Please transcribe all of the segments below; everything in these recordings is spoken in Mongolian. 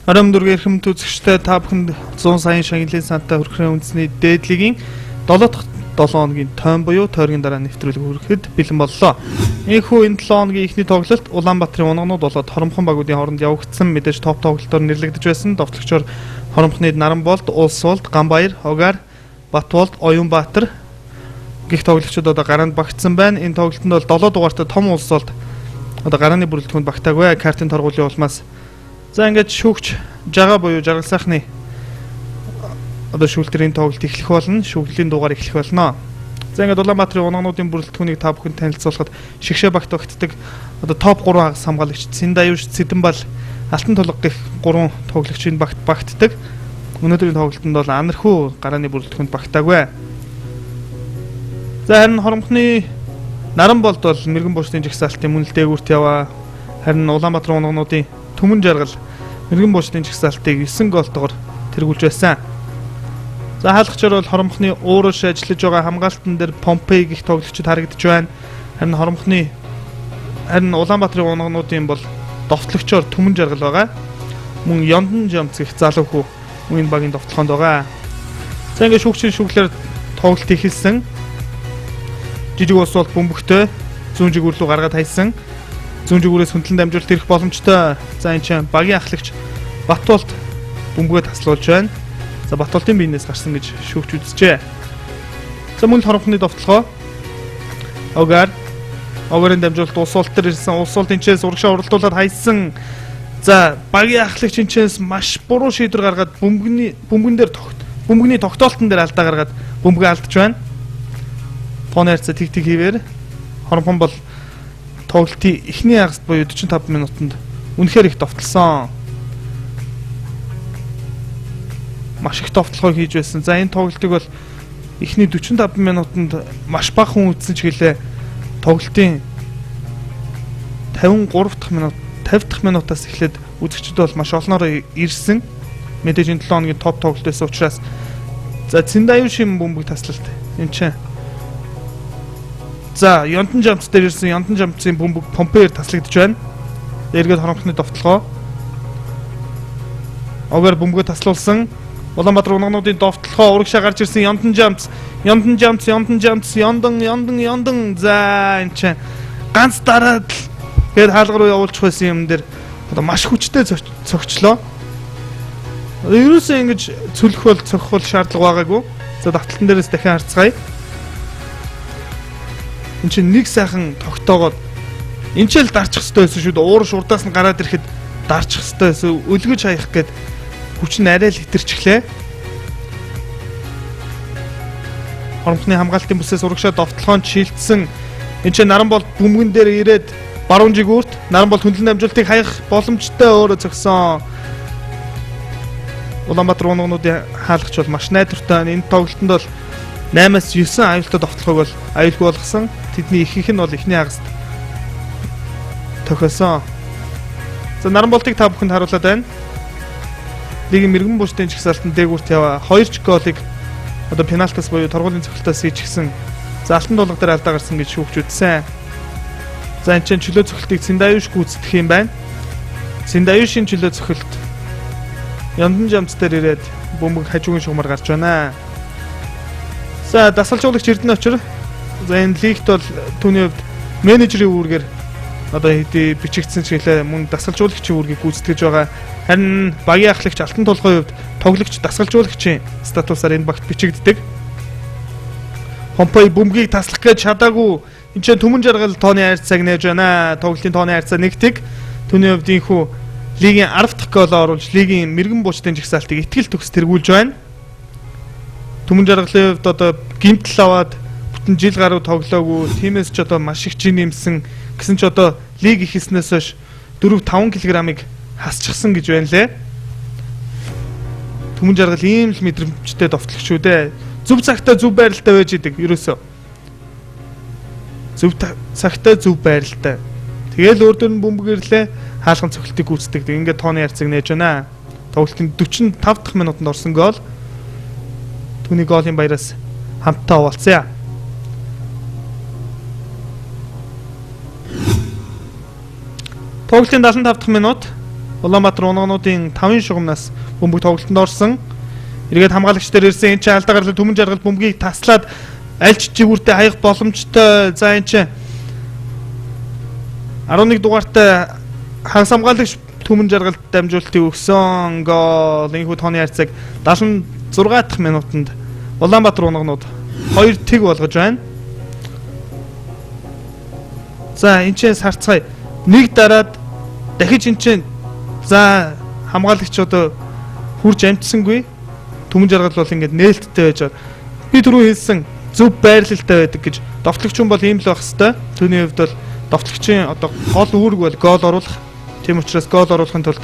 Ором дүргийн эрхэмт үзэгчтэй та бүхэнд 100 саяын шагналын сантай хүрхэн үндэсний дээдлигийн 7 дахь 7 хоногийн тойм буюу тойргийн дараа нэвтрүүлэг хүрэхэд бэлэн боллоо. Энэхүү энэ 7 хоногийн эхний тоглолт Улаанбаатарын унганууд болоод Хоромхон багуудын хооронд явагдсан мэдээж топ тоглолтоор нэрлэгдэж байсан. Товтлогчоор Хоромхны Наранболд, Улсуулд, Ганбаяр, Хогар, Батболд, Оюнбаатар гих тоглогчид одоо гараанд багтсан байна. Энэ тоглолтод бол 7 дугаартай том Улсуулд одоо гарааны бүрэлдэхүүнд багтаагүй. Картын торгуулийн улмаас за ингээд шүүгч жага буюу жаргал сайхны одоо шүүлтэрийн тоглолт эхлэх болно. Шүүглийн дугаар эхлэх болно. За ингээд Улаанбаатарын унгануудын бүрэлдэхүүнийг та бүхэнд танилцуулахад шигшээ багт багтдаг одоо топ 3 хагас хамгаалагч Синдаюш, Цэдэнбал, Алтан тулга гэх 3 тоглогчийн багтдаг. Өнөөдрийн тоглолтод бол Анархуу гарааны бүрэлдэхүүнд багтаагүй. За харин Хоромхны Наранболд бол мэрэгэн буушны жагсаалтын мөн л дээгүүрт яваа. Харин Улаанбаатарын унгануудын Түмэн жаргал мэрэгэн буушны жагсаалтыг 9 голтойгоор тэргүүлж байсан. За хаалгачаар бол Хоромхны уурш ажиллаж байгаа хамгаалтан дээр Помпей гих тоглогчид харагдаж байна. Харин Улаанбаатарын унгануудын бол довтлогчоор Түмэн жаргал байгаа. Мөн Ёндан Жамц гих залуу хүү энэ багийн довтлохонд байгаа. За ингээд шүүгчийн шүүглээр тоглолт эхэлсэн. Жижиг ус бол бөмбөгтэй зүүн жигүүр рүү гаргаад хайсан. Зүүн жигүүрээс хөндлөн дамжуулалт ирэх боломжтой. За энэ чинь багийн ахлагч Батболд бөмбөгөө таслуулж байна. За Батболдын биенээс гарсан гэж шүүгч үзжээ. За мөн Хоромхны довтлогоо Огарын дамжуулалт Улсуулт төр ирсэн. Улсуулт энэчээс урагшаа уралдуулаад хайсан. За багийн ахлагч энэчээс маш буруу шийдвэр гаргаад бөмбөгний тогтоолтон дээр алдаа гаргаад бөмбөгөө алдаж байна. Тооны харьцаа тэг хийвэр Хоромхон бол тоглолтын эхний хагаст буюу 45 минутанд үнэхээр их довтлсон. Маш их довтлогоо хийж байсан. За энэ тоглолтыг бол эхний 45 минутанд маш бага хүн үзсэн ч гэлээ тоглолтын 50 дахь минутаас эхлээд үзэгчид бол маш олноороо ирсэн. Мэдээж энэ 7 хоногийн топ тоглолт байсан учраас за Синдаюшийн бөмбөг таслалт энэ чинь за Ёндан Жамц дээр ирсэн. Ёндан Жамцын бөмбөг Помпеер таслагдж байна. Эргээд Хоромхны довтлогоо Огор бөмбөгөө таслуулсан. Улаанбаатар унгануудын довтлогоо урагшаа гарч ирсэн. Ёндан Жамц. Ёндан. За энэ чинь ганц дараад л гээд хаалга руу явуулчих байсан юм дээр одоо маш хүчтэй цогчлоо. Ерөөсөө ингэж цогох бол шаардлага байгаагүй. За давталтан дээрээс дахин харцгаая. Энд чинь нэг сайхан тогтоогоод энэ ч л дарчих хэвээр байсан шүү дээ. Уурш урдаас нь гараад ирэхэд дарчих хэвээр байсан. Өлгөж хаях гээд хүч нь арай л хитэрчихлээ. Хоромхны хамгаалтын бүсээс урагшаа довтлохонд шилжсэн. Энд чинь Наранболд бөмбөгөн дээр ирээд баруун жигүүрт Наранболд хөндлөн дамжуулалтыг хаях боломжтой өөрөө зогсон. Улаанбаатар унгануудын хаалгач бол маш найдвартай. Энэ тоглолтод бол 8-аас 9 аюултай довтлохыг бол аюулгүй болгосон. Тэдний ихэнх нь бол эхний хагаст тохиосон. За Наранболтыг та бүхэнд харуулад байна. Лигийн мэрэгэн буушны жагсаалтанд дээгүүрт яваа 2 голыг одоо пенальтаас буюу торгуулийн цогцолтоос хийчихсэн. За Алтан тулга дээр алдаа гарсан гэж шүүгч үзсэн. За энэ чинь чөлөө цогцолтыг Синдаюш гүйцэтгэх юм байна. Синдаюшийн чөлөө цогцолт Ёндан Жамц дээр ирээд бөмбөг хажуугийн шугамар гарч байна. За дасгалжуулагч Эрдэнэ очир. За энэ лигт бол түүний хувьд менежерийн үүргээр одоо хэдий бичигдсэн ч гэлээ мөн дасгалжуулагчийн үүргийг гүйцэтгэж байгаа. Харин багийн ахлагч Алтан тулгын хувьд тоглогч дасгалжуулагчийн статусаар энэ багт бичигддэг. Помпей бөмбөгийг таслах гэж чадаагүй. Энд чинь Түмэн жаргал тооны хайрцааг нээж байна. Тоглолтын тооны хайрцаа нэгтэг. Түүний хувьд инхүү лигийн 10 дахь голоо оруулж лигийн мэрэгэн буушны жагсаалтыг итгэл төгс тэргүүлж байна. Түмэн жаргалын хувьд одоо гимтэл аваад бүтэн жил гаруй тоглоогүй. Тимээс ч одоо маш их жин нэмсэн гэсэн ч одоо лиг ихснээс хойш 4-5 кг-ыг хасчихсан гэж байна лээ. Түмэн жаргал ийм л мэдрэмжтэй довтлох шүү дээ. Зөв цагтаа зөв байралтай байж идэг ерөөсөө. Зөв цагтаа зөв байралтай. Тэгэл өөр дөр нь бөмбөг ирлээ. Хаалган цогцолтыг гүйцэтгэдэг. Ингээд тооны харьцааг нээж байна. Тоглолтын 45 дахь минутанд орсон гол. Түүний голын баяраас хамтдаа уулзъя. Тоглолтын 75 дахь минут Улаанбаатар унгуудын 5 шугамнаас бөмбөг тоглолтод орсон. Эргээд хамгаалагч дээр ирсэн энэ ч алдаа гарлаа төмөн жаргал бөмбөгийг таслаад аль ч жигүүртээ хаях боломжтой. За энэ ч 11 дугаартай хагас хамгаалагч төмөн жаргалд дамжуулалтыг өгсөн гол. Энэхүү тооны харьцааг 76 дахь минутанд Улаанбаатар унгууд 2 тэг болгож байна. За энэ ч сарцгай нэг дараад дахиж энэ ч за хамгаалагч одоо хурж амжсангүй. Төмөн жаргал бол ингээд нээлттэй байж байгаа. Би түрүү хэлсэн зөв байрлалтай байдаг гэж. Довтлогч хүн бол ийм л байх хэвээр. Түүний хувьд бол довтлогчийн одоо гол үүрэг бол гол оруулах. Тийм учраас гол оруулахын тулд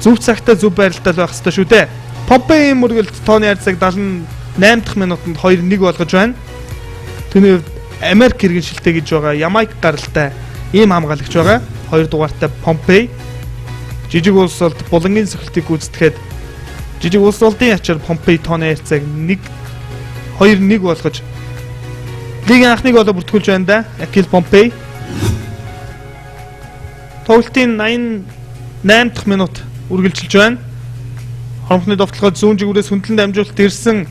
зөв цагтаа зөв байрлалтай байх хэвээр шүү дээ. Помпей мөргөлд тооны харьцааг 78 дахь минутанд 2-1 болгож байна. Түүний хувьд Америк иргэншилтэй гэж байгаа Ямайк гаралтай ийм хамгаалагч байгаа. 2 дугаартай Помпей. Жижиг улс болд булангийн сохилтыг гүйцэтгэхэд жижиг улс болдын ачаар Помпей тооны харьцааг 2-1 болгож лигийн анхныг болоо бүртгүүлж байна да. Акил Помпей. Тоглолтын 88 дахь минут үргэлжилж байна. Хоромхны довтлогоо зүүн жигүүрээс хөндлөн дамжуулалт ирсэн.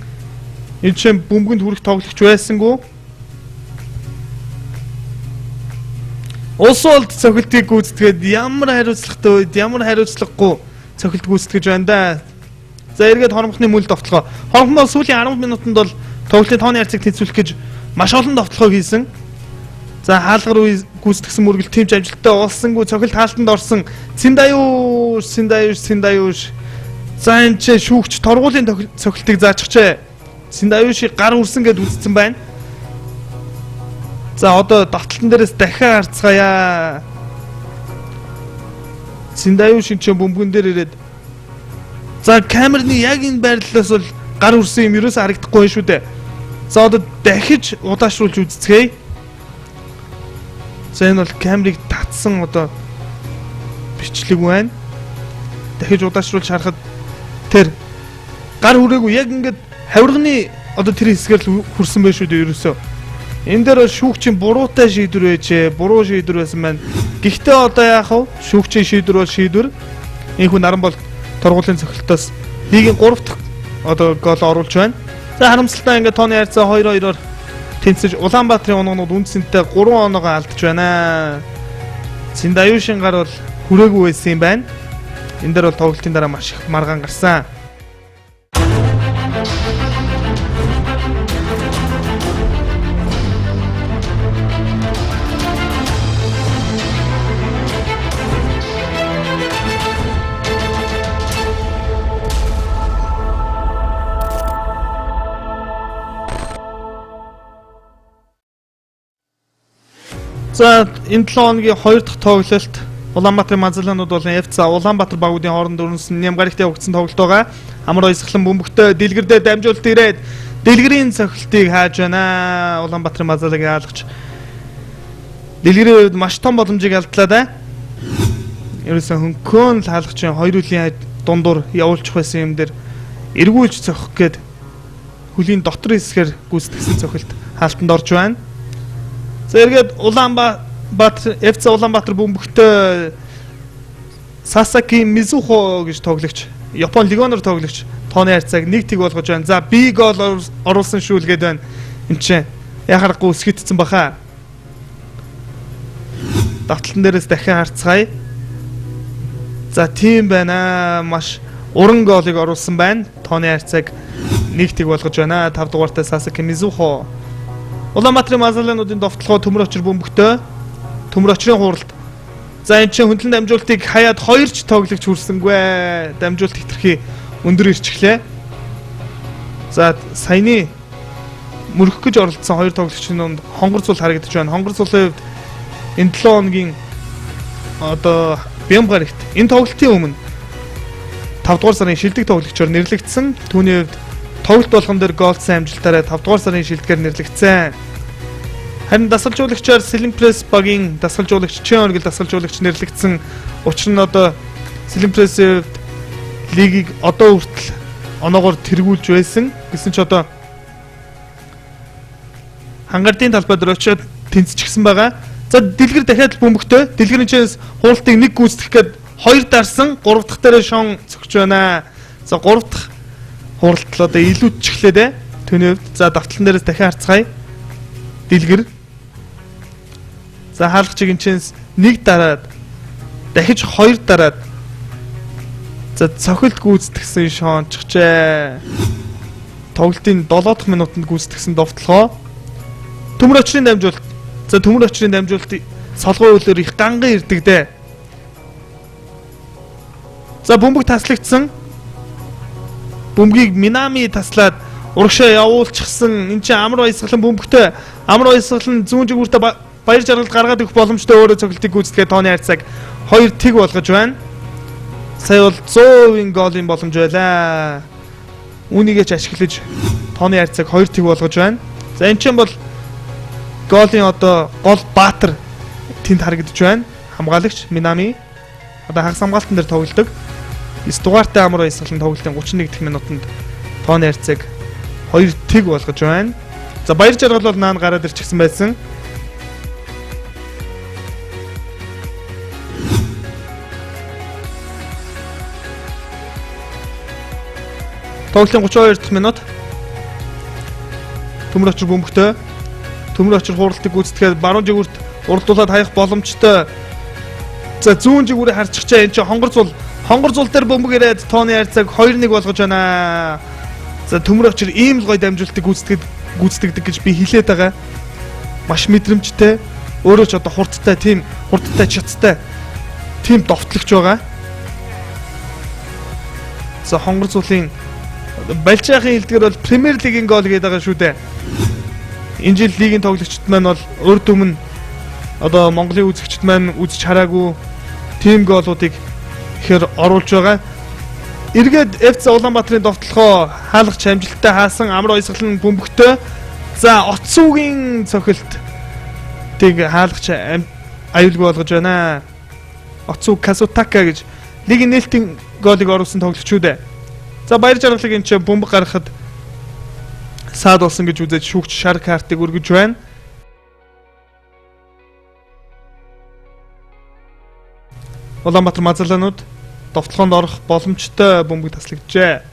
Энэ чинь бөмбөгөнд хүрэх тоглогч байсангүй. Улс болд цохилтыг гүйцэтгээд ямар хариуцлагатай үед ямар хариуцлагагүй цохилт гүйцэтгэж байна да. За эргээд хоромхны мөл довтлогоо. Хоромхон бол сүүлийн 10 минутанд бол тоглолтын тооны харьцааг тэнцвүүлэх гэж маш олон довтлогоо хийсэн. За хаалгаар үе гүйцэтгсэн мөргөл тимч амжилттай олсонгүй цохилт хаалтанд орсон. Синдаюш. За энэ ч шүүгч торгуулийн цохилтыг заачихжээ. Синдаюшийг гар үрсэн гэд үзсэн байна. За одоо давталтан дээрээс дахиад харцгаая. Синдаюш энэ бөмбөгөн дээр ирээд. За камерны яг энэ байрлалаас бол гар үрсэн юм ерөөсөө харагдахгүй шүү дээ. За одоо дахиж удаашруулж үзцгээе. За энэ бол камерыг татсан одоо бичлэг байна. Дахиж удаашруулж харахад тэр гар хүрээгүй яг ингээд хавирганы одоо тэр хэсгээр л хүрсэн байх шүү дээ ерөөсөө. Энэ дээр шүүгчийн буруутай шийдвэр байжээ. Буруу шийдвэр байсан байна. Гэхдээ одоо яах вэ? Шүүгчийн шийдвэр бол шийдвэр. Энэхүү наран бол торгуулийн цохилтоос лигийн 3 дахь одоо гол оруулж байна. За харамсалтай ингээд тооны харьцаа 2-2-оор тэнцэж Улаанбаатарын унгууд үндсэнтэй 3 оноогоо алдж байна. Синдаюшин гар бол хүрээгүй байсан юм байна. Энэ дээр бол тоглолтын дараа маш их маргаан гарсан. За энэ 7 хоногийн 2 дахь тоглолт Улаанбаатарын Мазалаанууд болон FC Улаанбаатар багуудын хооронд өрнөсөн Нямгарагт явагдсан тоглолт байгаа. Амар ойсглан бөмбөгтэй дэлгэрдээ дамжуулалт ирээд дэлгэрийн цохилтыг хааж байна. Улаанбаатарын Мазалагийн хаалгач дэлгэрийн үед маш том боломжийг алдлаа да. Ерөөсөн хөнköön л хаалгачийн 2 үлийн дундуур явуулчих байсан юм дээр эргүүлж цохих гээд хөлийн дотор хэсгээр гүйцэтгсэн цохилт хаалтанд орж байна. За эргээд Улаанбаатар FC Улаанбаатар бөмбөгтэй Сасаки Мизухо гэж тоглогч, Япон лигоноор тоглогч тооны харьцааг 1-1 болгож байна. За би гол оруулсан шүүлгээд байна. Энд чинь яхахгүй өсгөгдсөн баха. Давталтан дээрээс дахин харцгаая. За тийм байна. Маш уран голыг оруулсан байна. Тооны харьцааг 1-1 болгож байна. 5 дугаартай Сасаки Мизухо. Улаанбаатарын Мазалаануудын довтлогоо төмөр очир бөмбөгтэй төмөр очрын хууралт. За энэ чинь хөндлөн дамжуултыг хаяад 2 ч тоглогч хүрсэнгүй. Дамжуулт хэтэрхий өндөр ирчихлээ. За саяны мөрөх гэж оролцсон 2 тоглогчийн хонгор цул харагдаж байна. Хонгор цулын хувьд энэ 7 хоногийн одоо Бямгарагт энэ тоглолтын өмнө 5 дугаар сарын шилдэг тоглогчоор нэрлэгдсэн. Түүний хувьд тоглолт болгон дээр голдсан амжилтаараа 5 дугаар сарын шилдгээр нэрлэгдсэн. Харин дасгалжуулагчаар Сэлимпресс багийн дасгалжуулагч Чэн оргил дасгалжуулагч нэрлэгдсэн. Учир нь одоо Сэлимпрессийн лигийг одоо хүртэл оноогоор тэргүүлж байсан. Гэсэн ч одоо хангалтын талбай дээр очиод тэнцчихсэн байгаа. За дэлгэр дахиад бөмбөгтэй. Дэлгэрийн чээс хуултыг нэг гүйцэтгэх гээд 2 дарсан 3 дахь дээр шон цогч байна. За 3 дахь хуралдал одоо илүүдчихлээ дээ. Түүний хувьд за давтлан дээрээс дахин харцгаая. Дэлгэр. За хаалгач гинчээс 1 дараад дахиж 2 дараад за цохилт гүйцэтгсэн шоончжээ. Тоглолтын 7 дахь минутанд гүйцэтгсэн довтлогоо. Төмөр очрын дамжуулалт. За төмөр очрын дамжуулалт солгоо үйлээр их ганган ирдэг дээ. За бөмбөг таслагдсан. Бөмбөгийг Минами таслаад урагшаа явуулчихсан. Энд чинь амар баясгалан бөмбөгтэй. Амар баясгалан зүүн жигүүртээ баяр жаргалд гаргаад өгөх боломжтой өөрөө цогцолтыг гүйцэтгээд тооны хайрцаг 2 тэг болгож байна. Сая бол 100% голын боломж байлаа. Үүнийгээ ч ашиглаж тооны хайрцаг 2 тэг болгож байна. За энэ чинь бол голын одоо гол баатар тэнд харагдаж байна. Хамгаалагч Минами одоо хагас хамгаалтан дээр тоглодог. 9 дугаартай амар баясгалан тоглолтын 31 дахь минутанд тооны хайрцаг 2 тэг болгож байна. За баяр жаргал бол наан гараад ирчихсэн байсан. Тоглолтын 32 дахь минут. Төмөр очир бөмбөгтэй. Төмөр очир хуралтыг гүйцэтгээд баруун жигүүрт уралдуулаад хаях боломжтой. За зүүн жигүүрээ харчихчаа энэ чинь хонгор зул дээр бөмбөг ирээд тооны хайрцаг 2-1 болгож байна. За төмөр очир ийм л гоё дамжуултыг гүйцэтгэдэг гэж би хэлээд байгаа. Маш мэдрэмжтэй. Өөрөө ч одоо хурдтай чацтай тийм довтлогч байгаа. За хонгор зулын Балжаахын хэлдгэр бол Премьер лигийн гол гээд байгаа шүү дээ. Энэ жил лигийн тоглогчид маань бол урд өмнө одоо Монголын үзэгчид маань үзэж хараагүй тим голуудыг ихэр оруулж байгаа. Эргээд FC Улаанбаатарын довтлохоо хаалгач амжилттай хаасан амар баясгалан бөмбөгтэй. За Оцсуугийн цохилт тийг хаалгач аюулгүй болгож байна. Оцсуу Казутака гэж лигийн нээлтийн голыг оруулсан тоглогч шүү дээ. За баяр жаргалыг энэ чинь бөмбөг гаргахад саад болсон гэж үзэж шүүгч шар картыг өргөж байна. Улаанбаатар мазалаанууд довтлоонд орох боломжтой бөмбөг таслагджээ.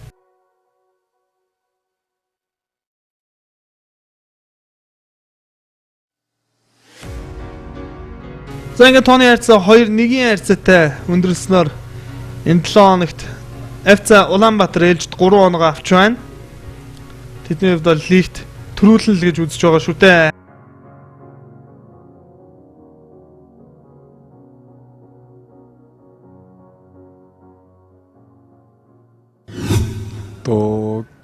За ингээд тооны хайрцаг 2-1-ийн хайрцагтай өндөрлснөөр энэ 7 хоногт FC Улаанбаатар ээлжид 3 оноо авч байна. Тэдний хувьд бол лигт төрүүлэн л гэж үзэж байгаа шүү дээ.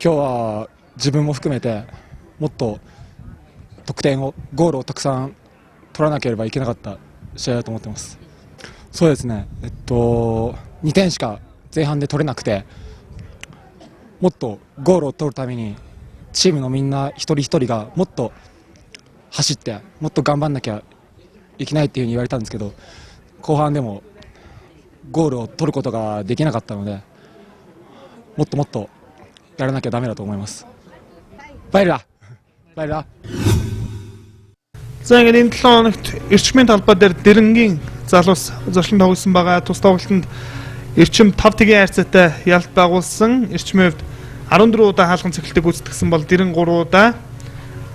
今日は自分も含めてもっとゴールをたくさん取らなければいけなかった試合だと思ってます。そうですね。2点しか前半で取れなくて、もっとゴールを取るためにチームのみんな一人一人がもっと走ってもっと頑張んなきゃいけないっていうふうに言われたんですけど、後半でもゴールを取ることができなかったので、もっともっとやらなきゃダメだと思います。バイラЗа ингээд энэ 7 хоногт эрчмийн талбай дээр дэрэнгийн залуус зочлон тоглосон байгаа. Тус тоглолтод эрчим 5 тэгийн хайрцагтай ялт байгуулсан. Эрчмийн хувьд 14 удаа хаалган цохилтыг гүйцэтгэсэн бол дэрэн 3 удаа.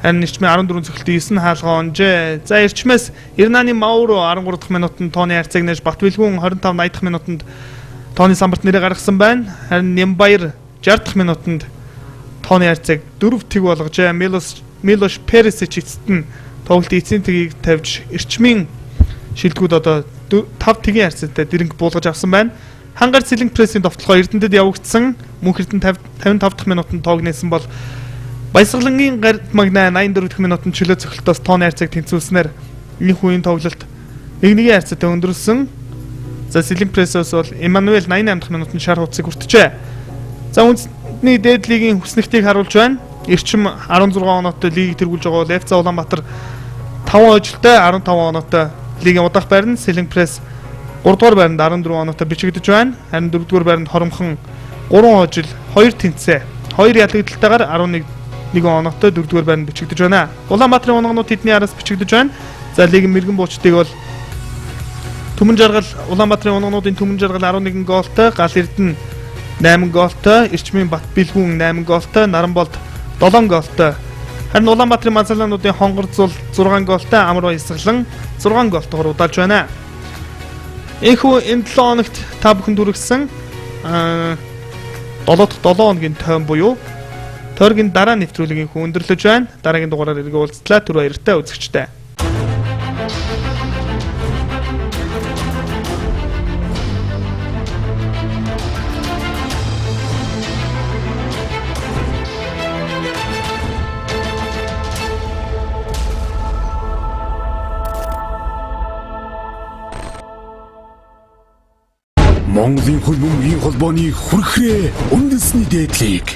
Харин эрчмийн 14 цохилтын 9 хаалгаа онжээ. За эрчмээс Ирнаны Мауро 13 дахь минутанд тооны хайрцаг нээж Батбэлгүн 25-80 дахь минутанд тооны самбарт нэрээ гаргасан байна. Харин Нямбаяр 60 дахь минутанд тооны хайрцаг 4 тэг болгожээ. Милош Пересич эцэст нь тоглолтын эцсийн тэгийг тавьж эрчмийн шилдэгүүд одоо 5 тэгийн хайрцагтай дэрэнг буулгаж авсан байна. Хангар сэлэнг прессийн довтлогоо Эрдэнэтэд явагдсан. Мөнх Эрдэнэ 55 дахь минутанд тоогнээсэн бол Баясгалангийн гард магна 84 дахь минутанд чөлөө цохилтоос тооны хайрцаг тэнцвүүлснээр энэ үеийн тоглолт 1-1 хайрцагтай өндөрлсөн. За сэлэнг прессоос бол Эммануэль 88 дахь минутанд шар хуудсыг хүртжээ. За үндэсний дээд лигийн хүснэгтийг харуулж байна. Эрчим 16 оноотой лигийг тэргүүлж байгаа бол FC Улаанбаатар 5 ожилтой 15 оноотой лигийн удаах байранд, сэлэнг пресс 3 дугаар байранд 14 оноотой бичигдэж байна. Харин 4 дугаар байранд Хоромхон 3 ожил 2 тэнцээ 2 ялагдалтайгаар 11 оноотой 4 дугаар байранд бичигдэж байна. Улаанбаатарын онгонууд тэдний араас бичигдэж байна. За лигийн мэрэгэн буучдыг бол Түмэн жаргал Улаанбаатарын унагнуудын Түмэн жаргал 11 гоолтой, Гал Эрдэнэ 8 гоолтой, Эрчмийн Бат Бэлгүүн 8 гоолтой, Наранболд 7 гоолтой. Харин Улаанбаатарын Мазалаануудын Хонгорцул 6 гоолтой, Амар Баясгалан 6 гоолтойгоор удаалж байна. Энэхүү энэ 7 хоногт та бүхэнд хүргэсэн 7 дахь 7 хоногийн тойм буюу тойргийн дараа нэвтрүүлгийн өндөрлөж байна. Дараагийн дугаараар иргэ уулзтлаа. Түр баяртай үзэгчтэй. Монголын хөлбөмбөгийн холбооны хүрхрээ үндэсний дээдлийг